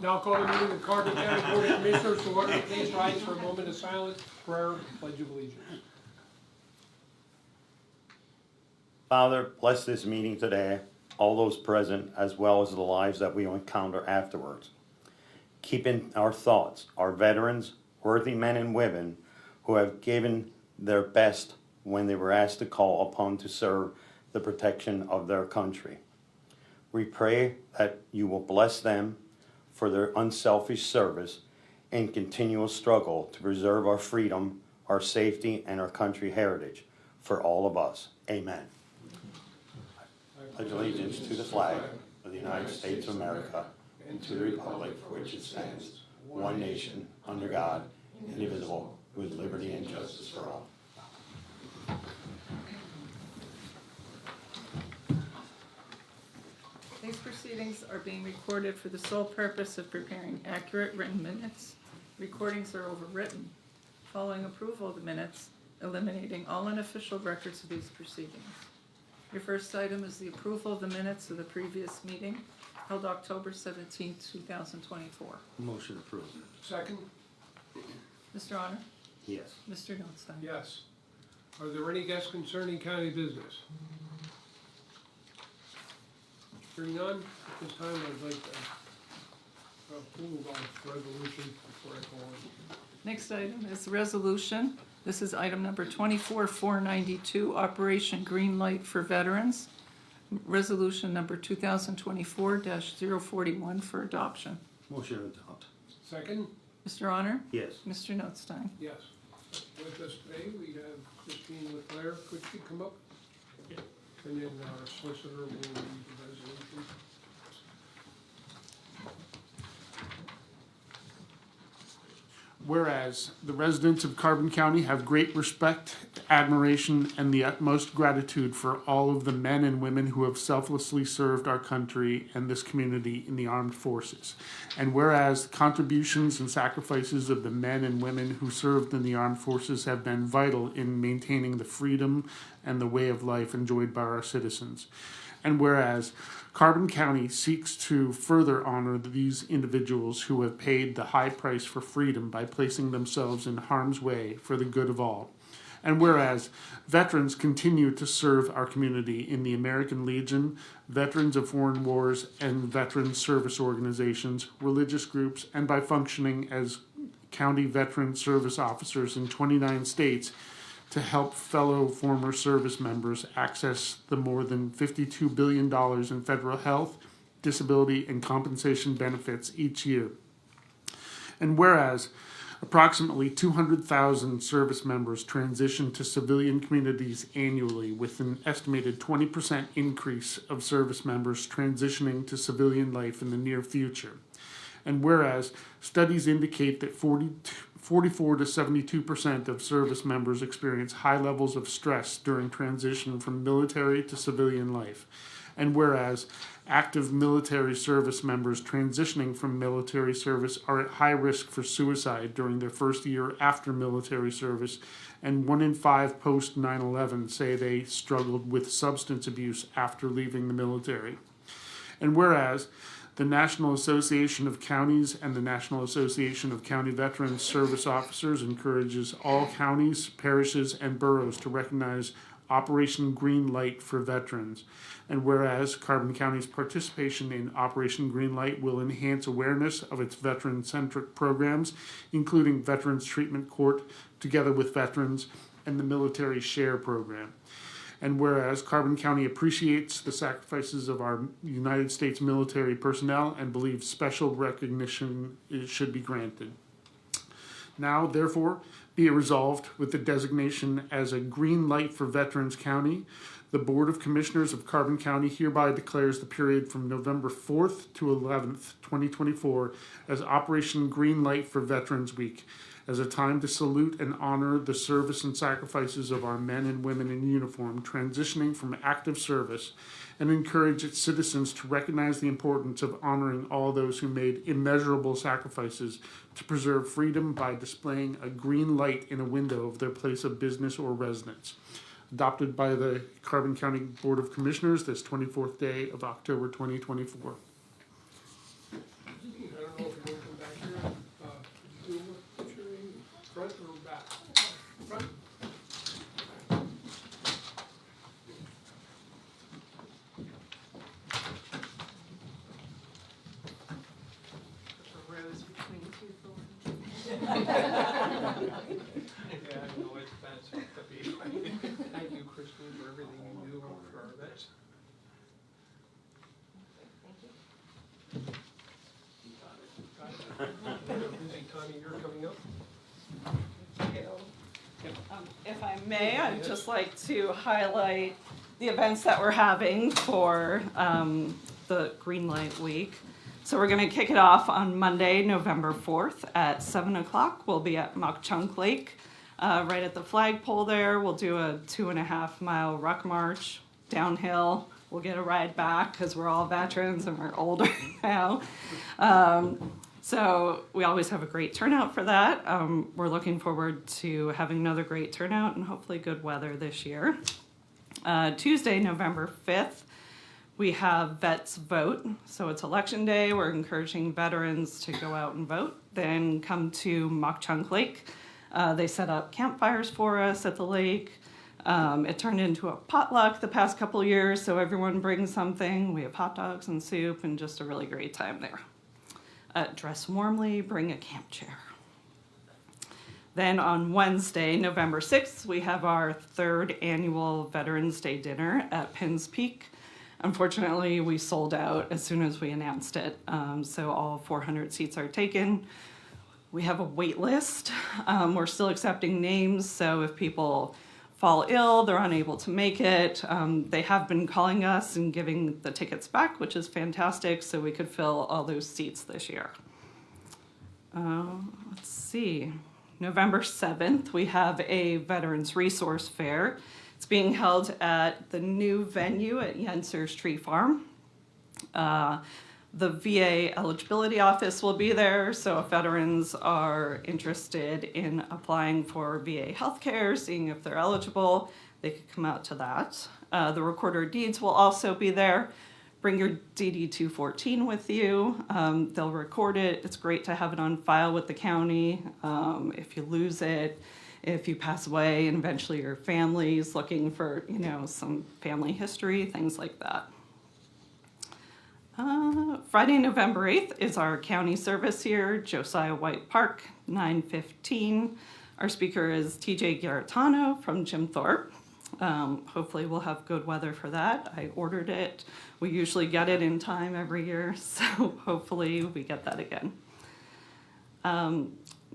Now call the meeting of the Carbon County Board of Commissioners to order. Please rise for a moment of silence, prayer, and pledge of allegiance. Father, bless this meeting today, all those present, as well as the lives that we will encounter afterwards. Keep in our thoughts our veterans, worthy men and women who have given their best when they were asked to call upon to serve the protection of their country. We pray that you will bless them for their unselfish service and continual struggle to preserve our freedom, our safety, and our country heritage for all of us. Amen. I pledge allegiance to the flag of the United States of America and to the republic for which it stands, one nation, under God, indivisible, with liberty and justice for all. These proceedings are being recorded for the sole purpose of preparing accurate written minutes. Recordings are overwritten. Following approval of the minutes, eliminating all unofficial records of these proceedings. Your first item is the approval of the minutes of the previous meeting held October 17, 2024. Motion approved. Second? Mr. Honor? Yes. Mr. Notstein? Yes. Are there any guests concerning county business? Hearing none, at this time I'd like to approve of resolution before I call on. Next item is the resolution. This is item number 24-492, Operation Green Light for Veterans. Resolution number 2024-041 for adoption. Motion adopted. Second? Mr. Honor? Yes. Mr. Notstein? Yes. With us today, we have Christine Leclerc. Could she come up? And then our solicitor will read the resolution. Whereas the residents of Carbon County have great respect, admiration, and the utmost gratitude for all of the men and women who have selflessly served our country and this community in the armed forces. And whereas the contributions and sacrifices of the men and women who served in the armed forces have been vital in maintaining the freedom and the way of life enjoyed by our citizens. And whereas Carbon County seeks to further honor these individuals who have paid the high price for freedom by placing themselves in harm's way for the good of all. And whereas veterans continue to serve our community in the American Legion, Veterans of Foreign Wars, and veteran service organizations, religious groups, and by functioning as county veteran service officers in 29 states, to help fellow former service members access the more than $52 billion in federal health, disability, and compensation benefits each year. And whereas approximately 200,000 service members transition to civilian communities annually, with an estimated 20% increase of service members transitioning to civilian life in the near future. And whereas studies indicate that 44 to 72% of service members experience high levels of stress during transition from military to civilian life. And whereas active military service members transitioning from military service are at high risk for suicide during their first year after military service, and 1 in 5 post 9/11 say they struggled with substance abuse after leaving the military. And whereas the National Association of Counties and the National Association of County Veterans Service Officers encourages all counties, parishes, and boroughs to recognize Operation Green Light for veterans. And whereas Carbon County's participation in Operation Green Light will enhance awareness of its veteran-centric programs, including Veterans Treatment Court, Together with Veterans, and the Military Share Program. And whereas Carbon County appreciates the sacrifices of our United States military personnel and believes special recognition should be granted. Now, therefore, be it resolved, with the designation as a Green Light for Veterans County, the Board of Commissioners of Carbon County hereby declares the period from November 4th to 11th, 2024 as Operation Green Light for Veterans Week, as a time to salute and honor the service and sacrifices of our men and women in uniform transitioning from active service, and encourage its citizens to recognize the importance of honoring all those who made immeasurable sacrifices to preserve freedom by displaying a green light in a window of their place of business or residence. Adopted by the Carbon County Board of Commissioners this 24th day of October 2024. I don't know if Yeah, I know it's bad stuff to be. Thank you, Christine, for everything you do for our vets. Got it. Busy time of year coming up. If I may, I'd just like to highlight the events that we're having for the Greenlight Week. So we're going to kick it off on Monday, November 4th at 7 o'clock. We'll be at Mock Chunk Lake, right at the flagpole there. We'll do a 2.5 mile ruck march downhill. We'll get a ride back because we're all veterans and we're older now. So we always have a great turnout for that. We're looking forward to having another great turnout and hopefully good weather this year. Tuesday, November 5th, we have Vets Vote. So it's election day. We're encouraging veterans to go out and vote, then come to Mock Chunk Lake. They set up campfires for us at the lake. It turned into a potluck the past couple of years, so everyone brings something. We have hot dogs and soup and just a really great time there. Dress warmly, bring a camp chair. Then on Wednesday, November 6th, we have our 3rd annual Veterans Day dinner at Pins Peak. Unfortunately, we sold out as soon as we announced it, so all 400 seats are taken. We have a wait list. We're still accepting names, so if people fall ill, they're unable to make it, they have been calling us and giving the tickets back, which is fantastic, so we could fill all those seats this year. Let's see. November 7th, we have a Veterans Resource Fair. It's being held at the new venue at Yenser's Tree Farm. The VA eligibility office will be there, so if veterans are interested in applying for VA healthcare, seeing if they're eligible, they could come out to that. The Recorder of Deeds will also be there. Bring your DD-214 with you. They'll record it. It's great to have it on file with the county. If you lose it, if you pass away, and eventually your family's looking for, some family history, things like that. Friday, November 8th is our county service here, Josiah White Park, 9:15. Our speaker is TJ Garitano from Jim Thorpe. Hopefully we'll have good weather for that. I ordered it. We usually get it in time every year, so hopefully we get that again.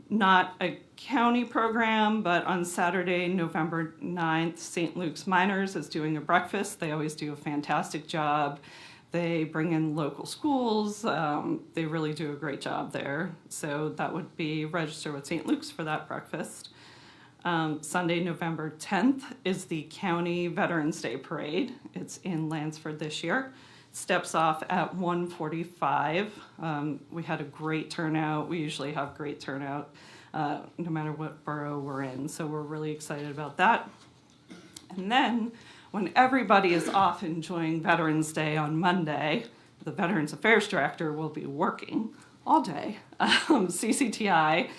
Not a county program, but on Saturday, November 9th, St. Luke's Miners is doing a breakfast. They always do a fantastic job. They bring in local schools. They really do a great job there. So that would be register with St. Luke's for that breakfast. Sunday, November 10th is the County Veterans Day Parade. It's in Lansford this year. Steps off at 1:45. We had a great turnout. We usually have great turnout no matter what borough we're in. So we're really excited about that. And then when everybody is off enjoying Veterans Day on Monday, the Veterans Affairs Director will be working all day. CCTI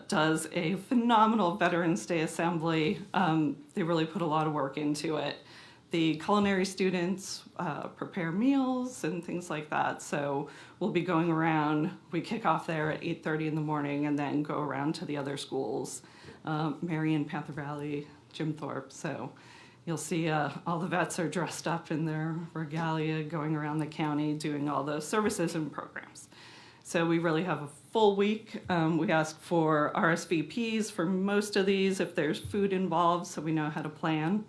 does a phenomenal Veterans Day assembly. They really put a lot of work into it. The culinary students prepare meals and things like that. So we'll be going around. We kick off there at 8:30 in the morning and then go around to the other schools, Marion, Panther Valley, Jim Thorpe. So you'll see all the vets are dressed up in their regalia going around the county doing all the services and programs. So we really have a full week. We ask for RSVPs for most of these if there's food involved so we know how to plan.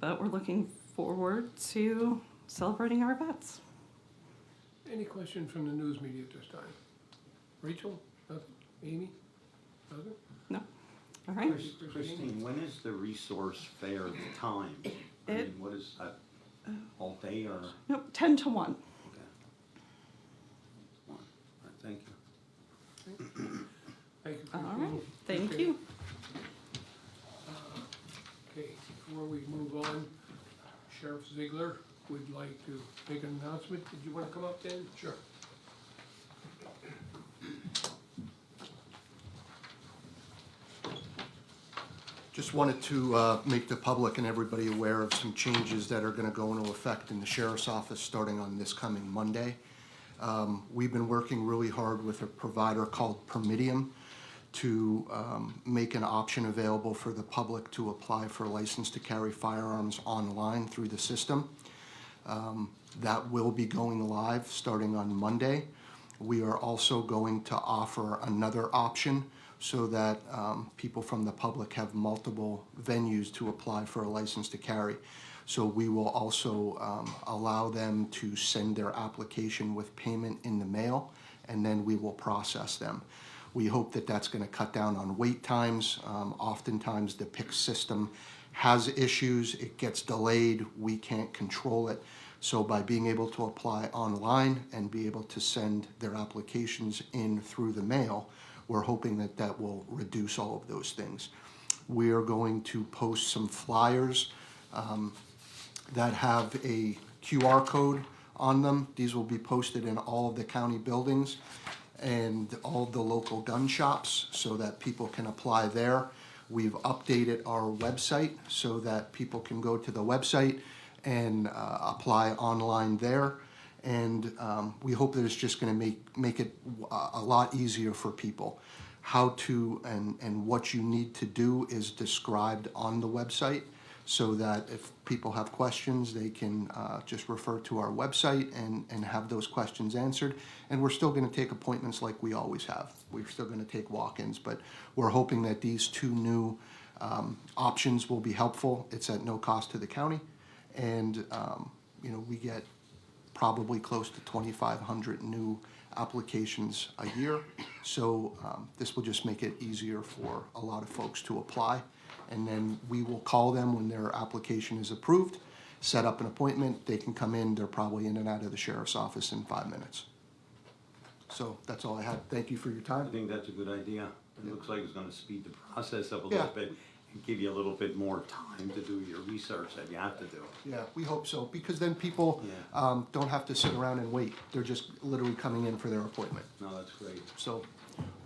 But we're looking forward to celebrating our vets. Any questions from the news media at this time? Rachel? Nothing? Amy? Nothing? No? All right. Christine, when is the resource fair time? I mean, what is that, all day or? Nope, 10 to 1. Okay. All right, thank you. Thank you, All Christine. right, thank Okay. you. Okay, before we move on, Sheriff Ziegler would like to make an announcement. Did you want to come up then? Sure. Just wanted to make the public and everybody aware of some changes that are going to go into effect in the sheriff's office starting on this coming Monday. We've been working really hard with a provider called Permitium to make an option available for the public to apply for a license to carry firearms online through the system. That will be going live starting on Monday. We are also going to offer another option so that people from the public have multiple venues to apply for a license to carry. So we will also allow them to send their application with payment in the mail, and then we will process them. We hope that that's going to cut down on wait times. Oftentimes the PIC system has issues, it gets delayed, we can't control it. So by being able to apply online and be able to send their applications in through the mail, we're hoping that that will reduce all of those things. We are going to post some flyers that have a QR code on them. These will be posted in all of the county buildings and all of the local gun shops so that people can apply there. We've updated our website so that people can go to the website and apply online there. And we hope that it's just going to make it a lot easier for people. How to and what you need to do is described on the website, so that if people have questions, they can just refer to our website and have those questions answered. And we're still going to take appointments like we always have. We're still going to take walk-ins, but we're hoping that these two new options will be helpful. It's at no cost to the county, and we get probably close to 2,500 new applications a year. So this will just make it easier for a lot of folks to apply. And then we will call them when their application is approved, set up an appointment, they can come in, they're probably in and out of the sheriff's office in 5 minutes. So that's all I had. Thank you for your I time. think that's a good idea. It looks like it's gonna speed the process up a Yeah. little bit and give you a little bit more time to do your research that you have to do. Yeah, we hope so, because then people don't have to sit around and wait. They're just literally coming in for their appointment. No, that's great. So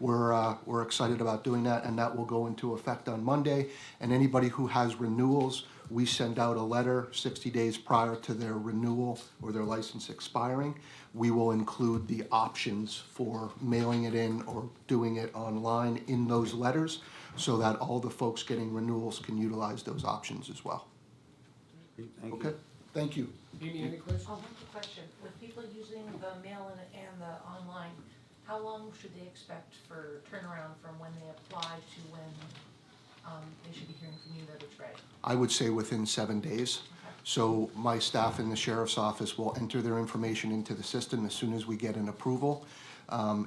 we're excited about doing that, and that will go into effect on Monday. And anybody who has renewals, we send out a letter 60 days prior to their renewal or their license expiring. We will include the options for mailing it in or doing it online in those letters, so that all the folks getting renewals can utilize those options as well. Great, thank you. Okay, thank you. Amy, any questions? One quick question. With people using the mail and the online, how long should they expect for turnaround from when they apply to when they should be hearing from you that it's ready? I would say within 7 days. So my staff in the sheriff's office will enter their information into the system as soon as we get an approval.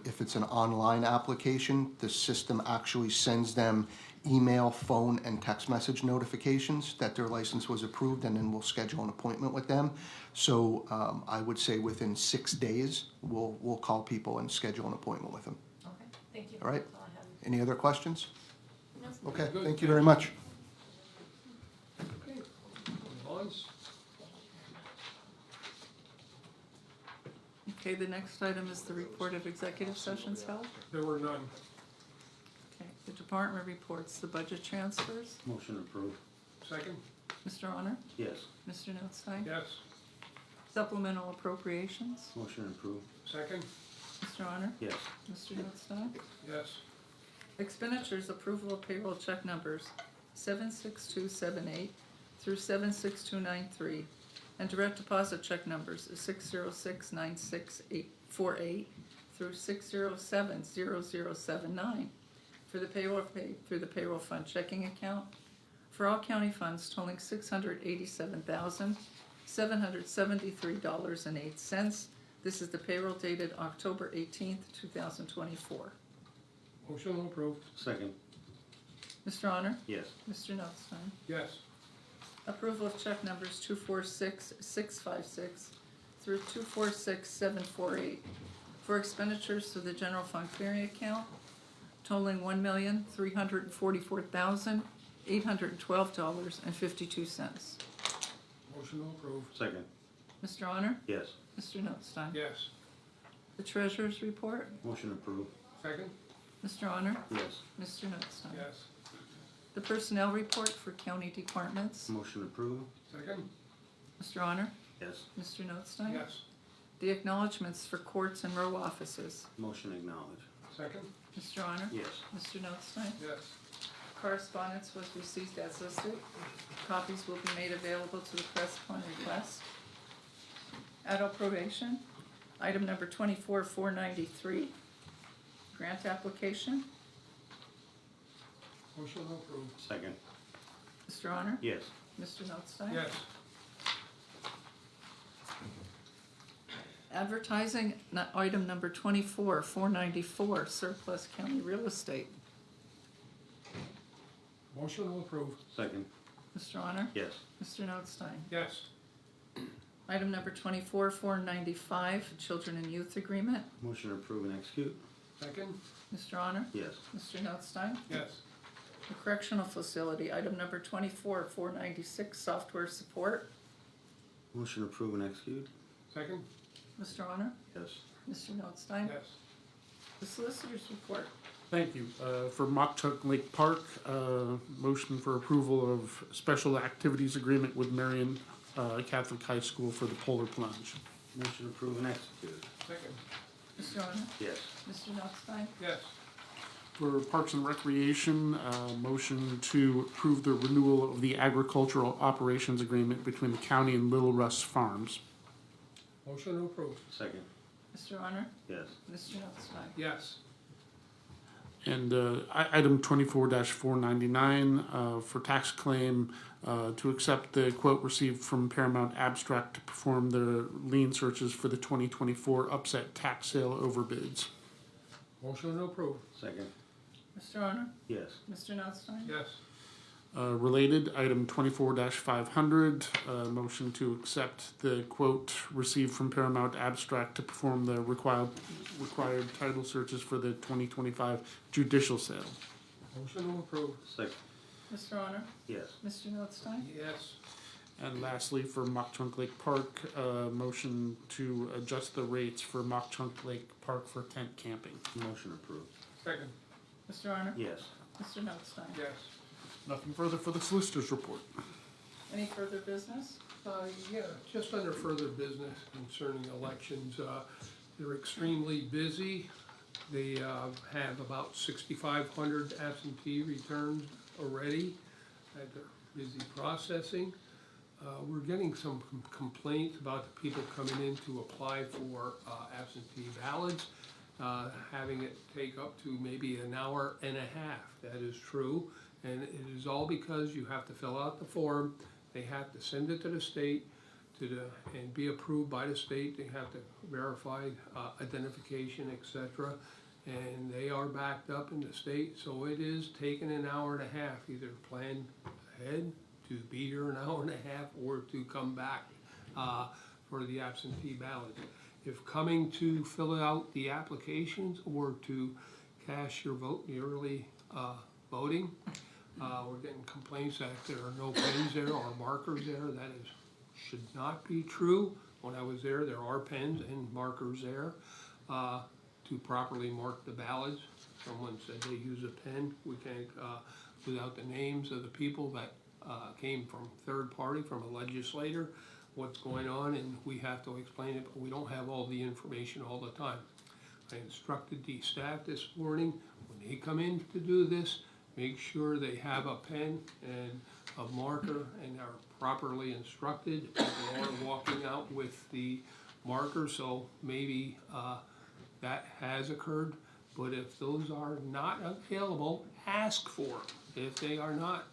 If it's an online application, the system actually sends them email, phone, and text message notifications that their license was approved, and then we'll schedule an appointment with them. So I would say within 6 days, we'll call people and schedule an appointment with them. Okay, thank you. All right. That's all I have. Any other questions? No. Okay, Good. thank you very much. Okay. Bonds? Okay, the next item is the report of executive sessions held. There were none. Okay, the department reports, the budget transfers. Motion approved. Second? Mr. Honor? Yes. Mr. Notstein? Yes. Supplemental appropriations. Motion approved. Second? Mr. Honor? Yes. Mr. Notstein? Yes. Expenditures, approval of payroll check numbers 76278 through 76293, and direct deposit check numbers 6069648 through 6070079 for the payroll paid through the payroll fund checking account for all county funds totaling $687,773.08. This is the payroll dated October 18th, 2024. Motion approved. Second. Mr. Honor? Yes. Mr. Notstein? Yes. Approval of check numbers 246656 through 246748 for expenditures to the general fund clearing account totaling $1,344,812.52. Motion approved. Second. Mr. Honor? Yes. Mr. Notstein? Yes. The treasurer's report. Motion approved. Second? Mr. Honor? Yes. Mr. Notstein? Yes. The personnel report for county departments. Motion approved. Second? Mr. Honor? Yes. Mr. Notstein? Yes. The acknowledgements for courts and row offices. Motion acknowledged. Second? Mr. Honor? Yes. Mr. Notstein? Yes. Correspondence was received as listed. Copies will be made available to the press upon request. Adult probation, item number 24-493, grant application. Motion approved. Second. Mr. Honor? Yes. Mr. Notstein? Yes. Advertising, item number 24-494, surplus county real estate. Motion approved. Second. Mr. Honor? Yes. Mr. Notstein? Yes. Item number 24-495, children and youth agreement. Motion to approve and execute. Second? Mr. Honor? Yes. Mr. Notstein? Yes. The correctional facility, item number 24-496, software support. Motion to approve and execute. Second? Mr. Honor? Yes. Mr. Notstein? Yes. The solicitor's report. Thank you. For Mock Chunk Lake Park, motion for approval of special activities agreement with Marion Catholic High School for the polar plunge. Motion to approve and execute. Second? Mr. Honor? Yes. Mr. Notstein? Yes. For Parks and Recreation, motion to approve the renewal of the agricultural operations agreement between the county and Little Russ Farms. Motion approved. Second. Mr. Honor? Yes. Mr. Notstein? Yes. And item 24-499 for tax claim to accept the quote received from Paramount Abstract to perform the lien searches for the 2024 upset tax sale overbids. Motion approved. Second. Mr. Honor? Yes. Mr. Notstein? Yes. Related, item 24-500, motion to accept the quote received from Paramount Abstract to perform the required title searches for the 2025 judicial sale. Motion approved. Second. Mr. Honor? Yes. Mr. Notstein? Yes. And lastly, for Mock Chunk Lake Park, motion to adjust the rates for Mock Chunk Lake Park for tent camping. Motion approved. Second? Mr. Honor? Yes. Mr. Notstein? Yes. Nothing further for the solicitor's report. Any further business? Yeah, just under further business concerning elections, they're extremely busy. They have about 6,500 absentee returns already that they're busy processing. We're getting some complaints about the people coming in to apply for absentee ballots, having it take up to maybe an hour and a half. That is true. And it is all because you have to fill out the form, they have to send it to the state and be approved by the state, they have to verify identification, etc. And they are backed up in the state, so it is taking an hour and a half, either plan ahead to be here an hour and a half or to come back for the absentee ballot. If coming to fill out the applications or to cast your vote, the early voting, we're getting complaints that there are no pens there or markers there. That should not be true. When I was there are pens and markers there to properly mark the ballots. Someone said they use a pen. We can't, without the names of the people that came from third party, from a legislator, what's going on, and we have to explain it, but we don't have all the information all the time. I instructed the staff this morning, when they come in to do this, make sure they have a pen and a marker and are properly instructed. People are walking out with the marker, so maybe that has occurred. But if those are not available, ask for them. If they are not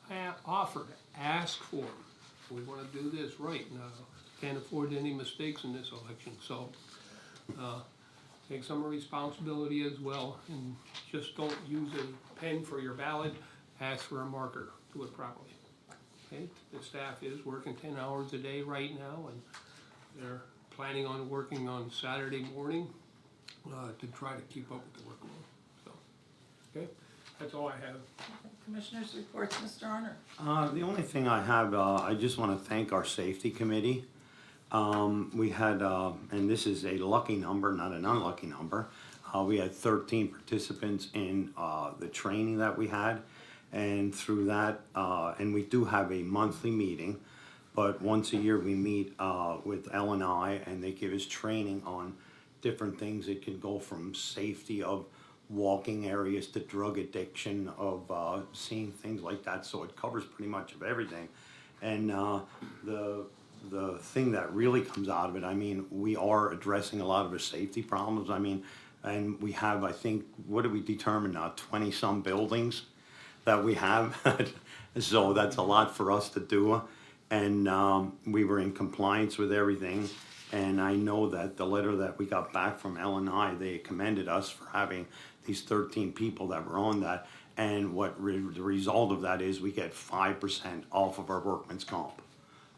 offered, ask for them. We want to do this right now. Can't afford any mistakes in this election, so take some responsibility as well, and just don't use a pen for your ballot, ask for a marker, do it properly. Okay, the staff is working 10 hours a day right now, and they're planning on working on Saturday morning to try to keep up with the workload, so, okay, that's all I have. Commissioners' reports, Mr. Honor. The only thing I have, I just want to thank our safety committee. We had, and this is a lucky number, not an unlucky number. We had 13 participants in the training that we had, and through that, and we do have a monthly meeting, but once a year we meet with L&I, and they give us training on different things. It can go from safety of walking areas to drug addiction, of seeing things like that, so it covers pretty much of everything. And the thing that really comes out of it, I mean, we are addressing a lot of the safety problems. I mean, and we have, I think, what did we determine now, 20-some buildings that we have? So that's a lot for us to do. And we were in compliance with everything. And I know that the letter that we got back from L&I, they commended us for having these 13 people that were on that. And what the result of that is we get 5% off of our workman's comp.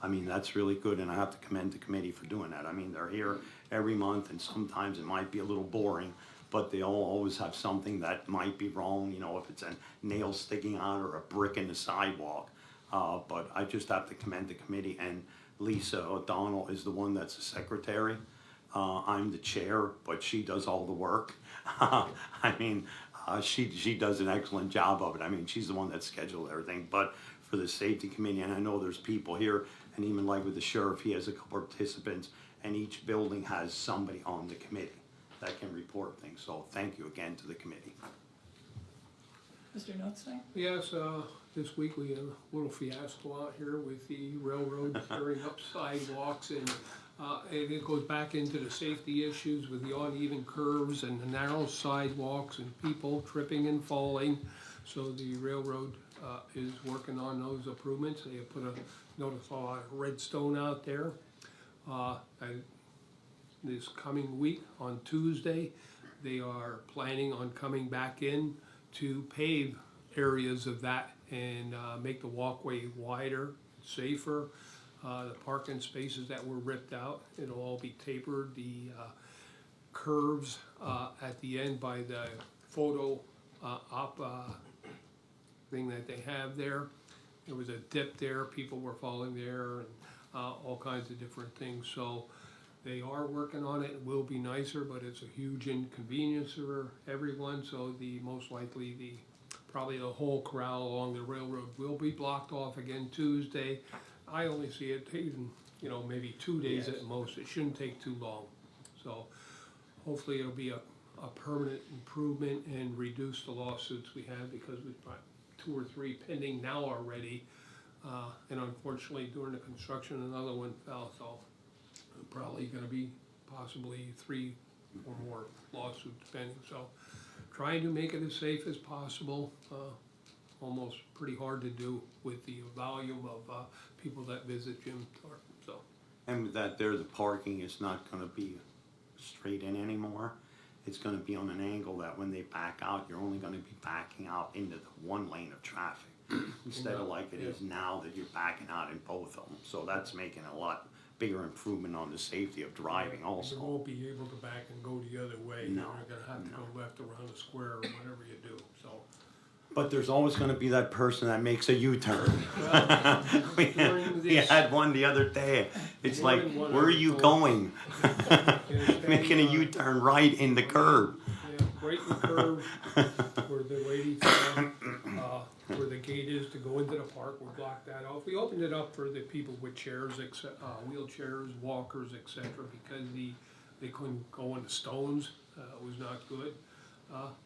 I mean, that's really good, and I have to commend the committee for doing that. I mean, they're here every month, and sometimes it might be a little boring, but they all always have something that might be wrong, you know, if it's a nail sticking out or a brick in the sidewalk. But I just have to commend the committee, and Lisa O'Donnell is the one that's the secretary. I'm the chair, but she does all the work. I mean, she does an excellent job of it. I mean, she's the one that scheduled everything. But for the safety committee, and I know there's people here, and even like with the sheriff, he has a couple of participants, and each building has somebody on the committee that can report things. So thank you again to the committee. Mr. Notstein? Yes, this week we had a little fiasco out here with the railroad tearing up sidewalks, and it goes back into the safety issues with the uneven curves and the narrow sidewalks and people tripping and falling. So the railroad is working on those improvements. They have put a lot of redstone out there. This coming week on Tuesday, they are planning on coming back in to pave areas of that and make the walkway wider, safer. The parking spaces that were ripped out, it'll all be tapered. The curves at the end by the photo op thing that they have there, there was a dip there, people were falling there, and all kinds of different things. So they are working on it. It will be nicer, but it's a huge inconvenience for everyone. So most likely probably the whole corral along the railroad will be blocked off again Tuesday. I only see it taking, maybe 2 days at most. It shouldn't take too long. So hopefully it'll be a permanent improvement and reduce the lawsuits we have, because we've got 2 or 3 pending now already. And unfortunately during the construction another one fell, so probably gonna be possibly 3 or more lawsuits pending. So trying to make it as safe as possible, almost pretty hard to do with the volume of people that visit Jim Thornton, so. And with that there, the parking is not gonna be straight in anymore. It's gonna be on an angle that when they back out, you're only gonna be backing out into the one lane of traffic, instead of like it is now that you're backing out in both of them. So that's making a lot bigger improvement on the safety of driving You also. won't be able to back and go the other way. No, You're gonna have to go left around the square or whatever you do, so. But there's always gonna be that person that makes a U-turn. During We this- had one the other day. It's More like, than one where are I've you told. going? It's Making a been, U-turn right in the curb. Yeah, right in the curve where the lady found, where the gate is to go into the park, we blocked that off. We opened it up for the people with chairs, wheelchairs, walkers, etc., because they couldn't go into stones, it was not good.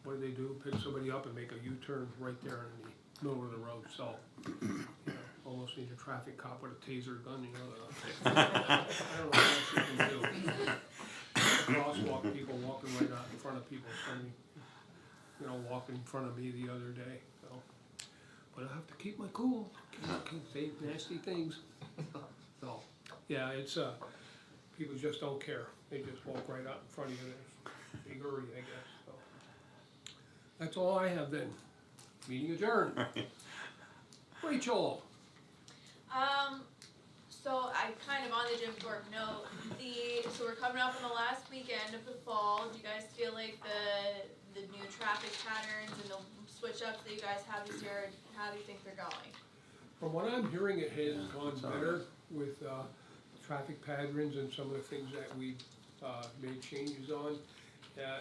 What do? Pick somebody up and make a U-turn right there in the middle of the road, so, almost need a traffic cop with a taser gun, I don't know what else you can do. Crosswalk people walking right out in front of people, walking in front of me the other day, so. But I have to keep my cool, can't say nasty things. So, yeah, it's, people just don't care, they just walk right out in front of you, there's a big hurry, I guess, so. That's all I have then, meeting adjourned. Rachel, So I kind of on the Jim Thorpe note, so we're coming up on the last weekend of the fall. Do you guys feel like the new traffic patterns and the switch ups that you guys have this year, how do you think they're going? from what I'm hearing, it has gone better with, traffic patterns and some of the things that we've, made changes on.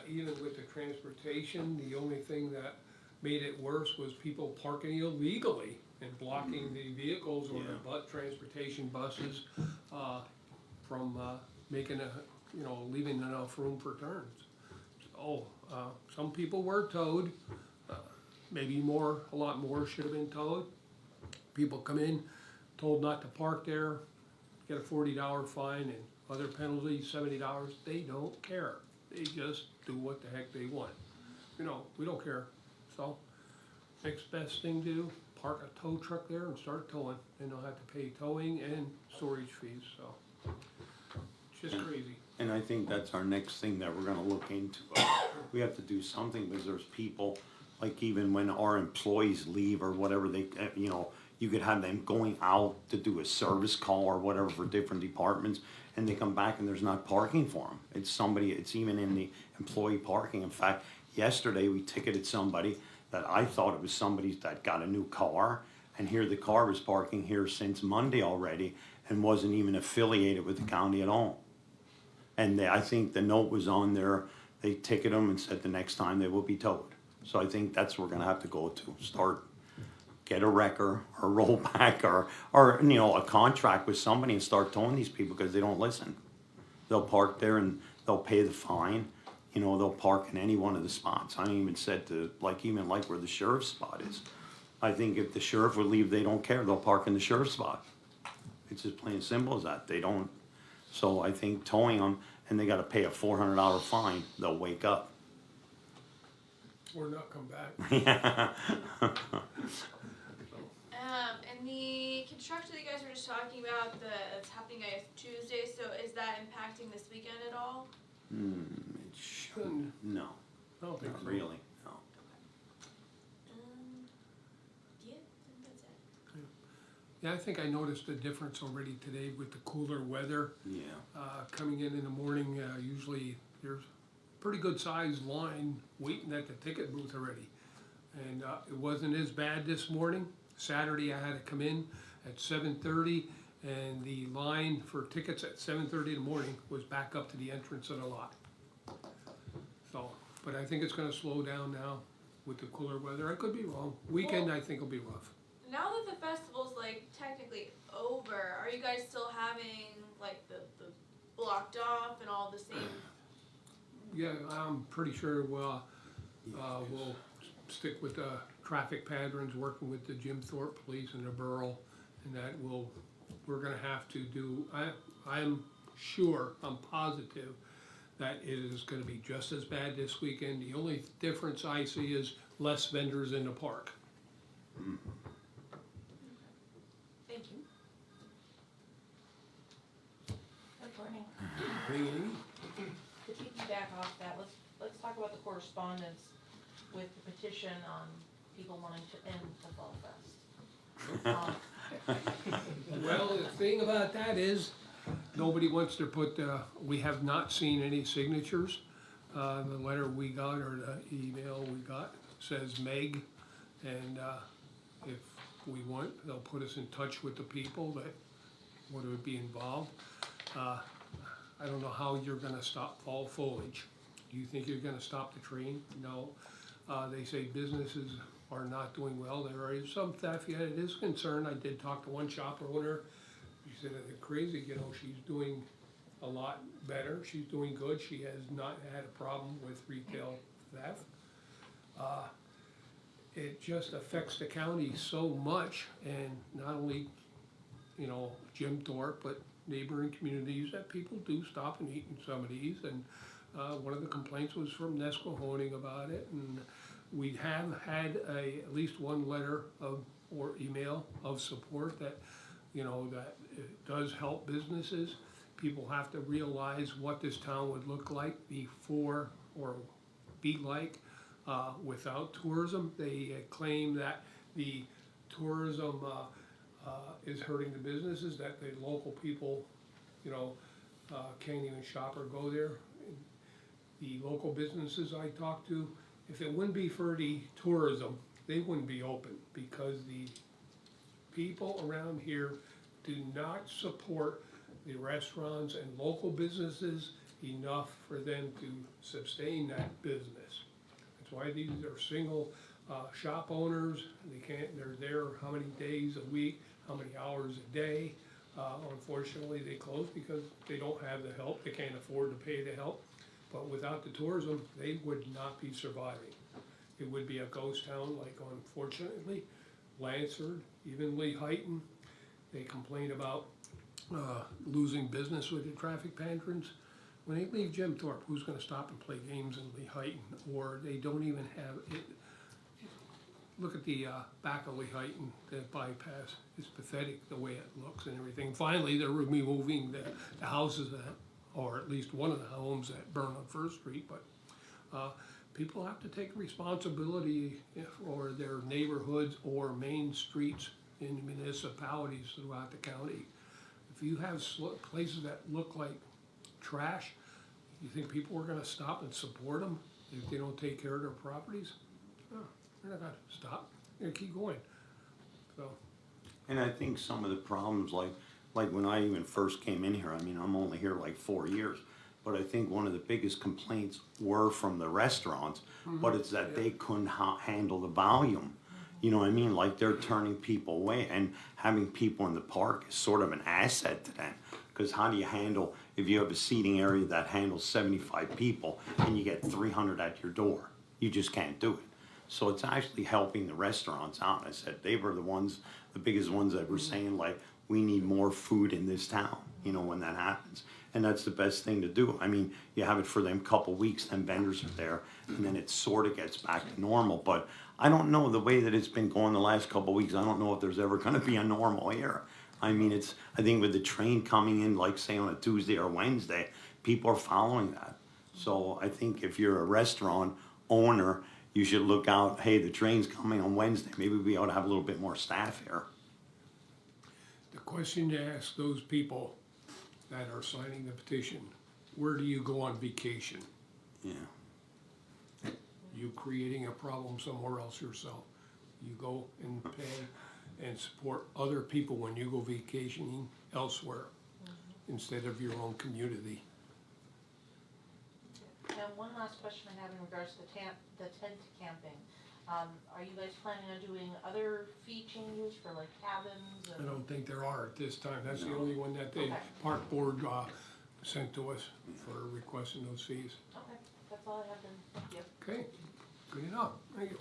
Even with the transportation, the only thing that made it worse was people parking illegally and blocking the vehicles or the Yeah. transportation buses, from, making leaving enough room for turns. So, some people were towed, maybe a lot more should have been towed. People come in, told not to park there, get a $40 fine and other penalties, $70, they don't care. They just do what the heck they want. We don't care. So, next best thing to do, park a tow truck there and start towing. Then they'll have to pay towing and storage fees, so. It's just crazy. And I think that's our next thing that we're gonna look into. We have to do something because there's people, like even when our employees leave or whatever, they, you could have them going out to do a service call or whatever for different departments, and they come back and there's not parking for them. It's even in the employee parking. In fact, yesterday we ticketed somebody that I thought it was somebody that got a new car, and here the car was parking here since Monday already and wasn't even affiliated with the county at all. And I think the note was on there, they ticketed them and said the next time they will be towed. So I think that's what we're gonna have to go to, get a wrecker or rollback or a contract with somebody and start towing these people because they don't listen. They'll park there and they'll pay the fine, they'll park in any one of the spots. I even said even where the sheriff's spot is. I think if the sheriff would leave, they don't care, they'll park in the sheriff's spot. It's as plain and simple as that, they don't. So I think towing them, and they gotta pay a $400 fine, they'll wake up. Or not come back. And the construction that you guys were just talking about, it's happening, I guess, Tuesday, so is that impacting this weekend at all? It shouldn't, no, I don't think not so. really, no. Yeah, I think that's it. Yeah, I think I noticed a difference already today with the cooler weather. Yeah, Coming in the morning, usually there's a pretty good sized line waiting at the ticket booth already. And it wasn't as bad this morning. Saturday I had to come in at 7:30 and the line for tickets at 7:30 in the morning was back up to the entrance of the lot. So, but I think it's gonna slow down now with the cooler weather. I could be wrong. Weekend I think will be rough. Now that the festival's technically over, are you guys still having the blocked off and all the same? Yeah, I'm pretty sure we'll stick with the traffic patterns, working with the Jim Thorpe Police and the borough, and that we're gonna have to do, I'm positive that it is gonna be just as bad this weekend. The only difference I see is less vendors in the park. Thank you. Good morning. Ringing. To piggyback off that, let's talk about the correspondence with the petition on people wanting to end the Fall Fest. Well, the thing about that is, nobody wants to put, we have not seen any signatures. The letter we got, or the email we got, says Meg, and, if we want, they'll put us in touch with the people that would be involved. I don't know how you're gonna stop fall foliage. Do you think you're gonna stop the tree? No. They say businesses are not doing well. There is some theft, yet it is a concern. I did talk to one shop owner. She said they're crazy, she's doing a lot better. She's doing good. She has not had a problem with retail theft. It just affects the county so much, and not only, Jim Thorpe, but neighboring communities, that people do stop and eat in some of these. And one of the complaints was from Nesquehoning about it, and we have had at least one letter or email of support that, that it does help businesses. People have to realize what this town would look like before, or be like, without tourism. They claim that the tourism is hurting the businesses, that the local people, can't even shop or go there. The local businesses I talked to, if it wouldn't be for the tourism, they wouldn't be open, because the people around here do not support the restaurants and local businesses enough for them to sustain that business. That's why these are single shop owners, they're there how many days a week, how many hours a day. Unfortunately, they close because they don't have the help, they can't afford to pay the help. But without the tourism, they would not be surviving. It would be a ghost town like, unfortunately, Lansford, even Lehighton. They complain about losing business with the traffic patrons. When they leave Jim Thorpe, who's gonna stop and play games in Lehighton? Or they don't even have it. Look at the back of Lehighton, the bypass. It's pathetic the way it looks and everything. Finally, they're removing the houses that, or at least one of the homes that burn on First Street, but people have to take responsibility for their neighborhoods or main streets in municipalities throughout the county. If you have places that look like trash, you think people are gonna stop and support them if they don't take care of their properties? No, they're not gonna stop, they're gonna keep going, so. And I think some of the problems, like when I even first came in here, I mean, I'm only here like 4 years, but I think one of the biggest complaints were from the restaurants, but it's that they couldn't handle the volume. You know what I mean? Like they're turning people away, and having people in the park is sort of an asset to them. Because how do you handle, if you have a seating area that handles 75 people and you get 300 at your door? You just can't do it. So it's actually helping the restaurants out. I said they were the biggest ones that were saying like, we need more food in this town, you know, when that happens. And that's the best thing to do. I mean, you have it for them couple weeks, then vendors are there, and then it sort of gets back to normal. But I don't know, the way that it's been going the last couple weeks, I don't know if there's ever gonna be a normal here. I mean, I think with the train coming in, like say on a Tuesday or Wednesday, people are following that. So I think if you're a restaurant owner, you should look out, hey, the train's coming on Wednesday, maybe we ought to have a little bit more staff here. The question to ask those people that are signing the petition, where do you go on vacation? Yeah. You creating a problem somewhere else yourself. You go and pay and support other people when you go vacationing elsewhere instead of your own community. Now, one last question I have in regards to the tent camping. Are you guys planning on doing other fee changes for like cabins I and? don't think there are at this time. That's the only one that the Okay. park board sent to us for requesting those fees. Okay, that's all I have then, thank you. Okay, good enough. Thank you.